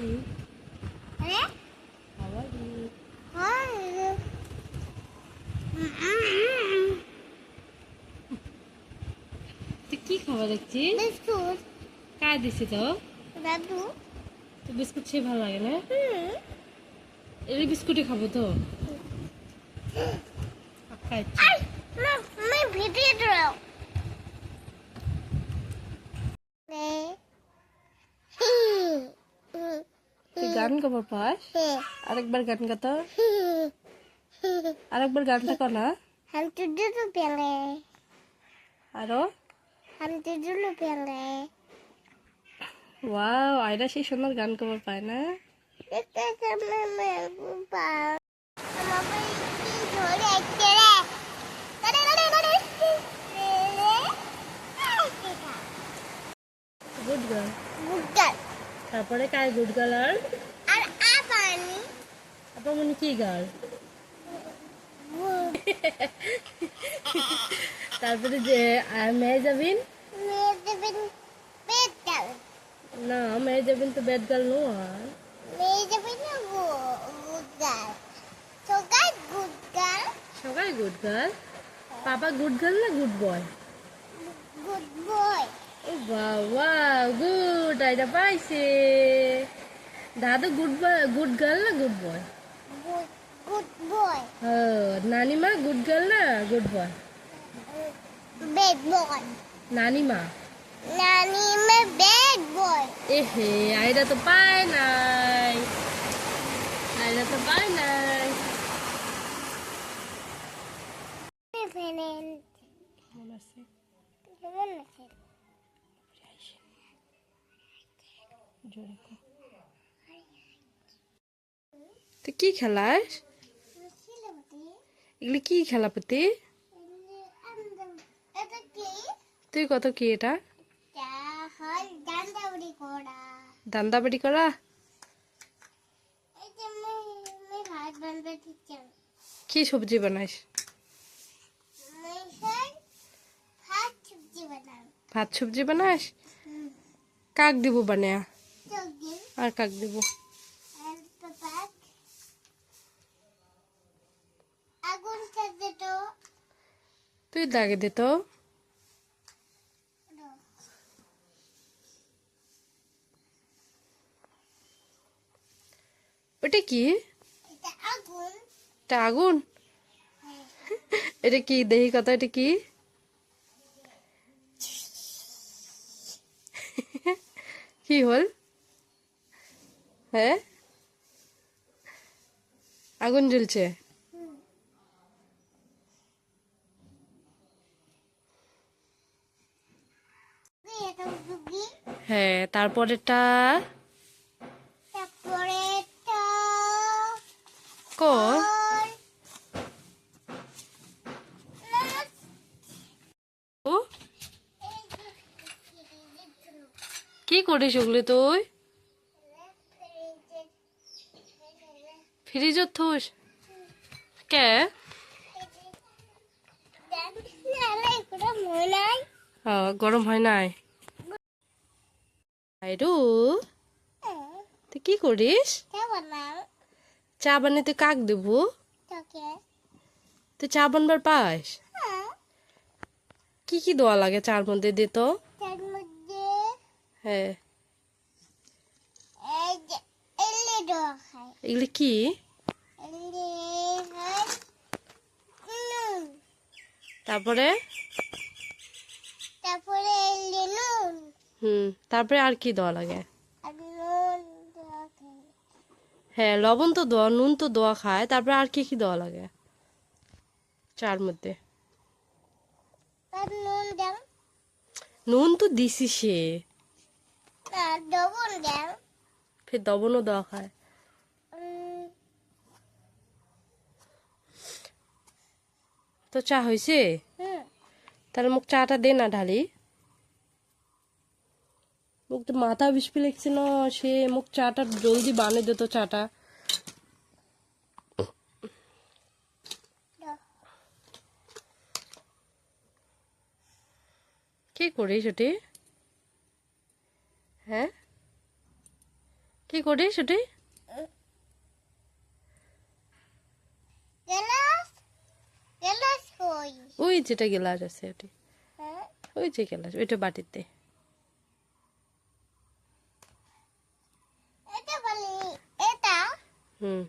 you? Eh? How are you? Hi. তুই কি খাবার দেখছিস? Biscuit. কার দিছি তো? Dadu. তো বিস্কুট খেয়ে ভালো লাগে না? Hmm. এই বিস্কুটই খাবো তো। পাক্কা ইচ্ছা। Ay, no, my video. তুই গান গাবার পাস? আরেকবার গান গাতো। আরেকবার গানটা কর না। Ham tu dulu pele. আরো Ham tu dulu pele. Wow, Ayra সেই সুন্দর গান গাবার পায় না? Kita sama mama. Sama pergi sore acara. Good girl. Bukan. তারপরে কায় গুড গার্ল আর Ar apa ni? আপনার মনে কি গার্ল? তারপরে যে মেয়ে যাবিন Medibin betal. না, মেয়ে যাবিন তো ব্যাড গার্ল নো আর Medibin good girl. So guys, good girl. সবাই গুড গার্ল। পাপা গুড গার্ল না গুড বয়? Good boy. ও বাবা, গুড, আইডা পাইছে। দাদু গুড বয়, গুড গার্ল না গুড বয়? Good boy. নানিমা গুড গার্ল না গুড বয়? Bad boy. নানিমা। Nani me bad boy. এহে, আইডা তো পায় নাই, আইডা তো পায় নাই। Different. মনে আছে? জোরে কর। তুই কি খেলাস? এগুলি কি খেলাপতি? এটা কি? তুই কত কি এটা? হয় ডান্ডাবড়ি করা। দান্দাবাড়ি করা? এই যে আমি ভাত বানাতে শিখছি। কি সবজি বানাইস? ভাত সবজি বানাই। ভাত সবজি বানাস? কাক দিব বানায়া? সবজি আর কাক দিব? আর পাপাক আগুন থাকতে তো তুই দাগে দে তো। ওটা কি? এটা আগুন। এটা আগুন? এটা কি দেহি কথা, এটা কি? কি হল? হ্যাঁ, আগুন জ্বলছে। এটা উগি। হ্যাঁ, তারপরেটা তারপরে তো কর। ও কি করিস ওগুলো তুই? ফ্রিজত থুস কে? গরম হয় নাই? আইরু, তুই কি করিস? চা বানিয়ে তুই কাক দেব? তুই চা বানবার পাস? কি কি দেওয়া লাগে চার মধ্যে দে তো। হ্যাঁ, এগুলি কি? তারপরে তারপরে নুন তারপরে আর কি দেওয়া লাগে? আর নুন দেওয়া খাই। হ্যাঁ, লবণ তো দেওয়া, নুন তো দেওয়া খায়, তারপরে আর কি কি দেওয়া লাগে চার মধ্যে? আর নুন দাও নুন তো দিছি সে, আর লবণ দাও। ফের লবণও দেওয়া খায়। তো চা হয়েছে? তাহলে মুখ চাটা দে না ঢালি। মুখ তো মাথা বিস্পি লাগছে না, সে মুখ চাটা জলদি বানিয়ে দে তো চাটা। কি করিস ওটি? হ্যাঁ, কি করিস ওটি? গেলাস গেলাস কই ওই যেটা গ্লাস আছে ওটি, হ্যাঁ ওই যে গ্লাস ওইটা বাটিতে।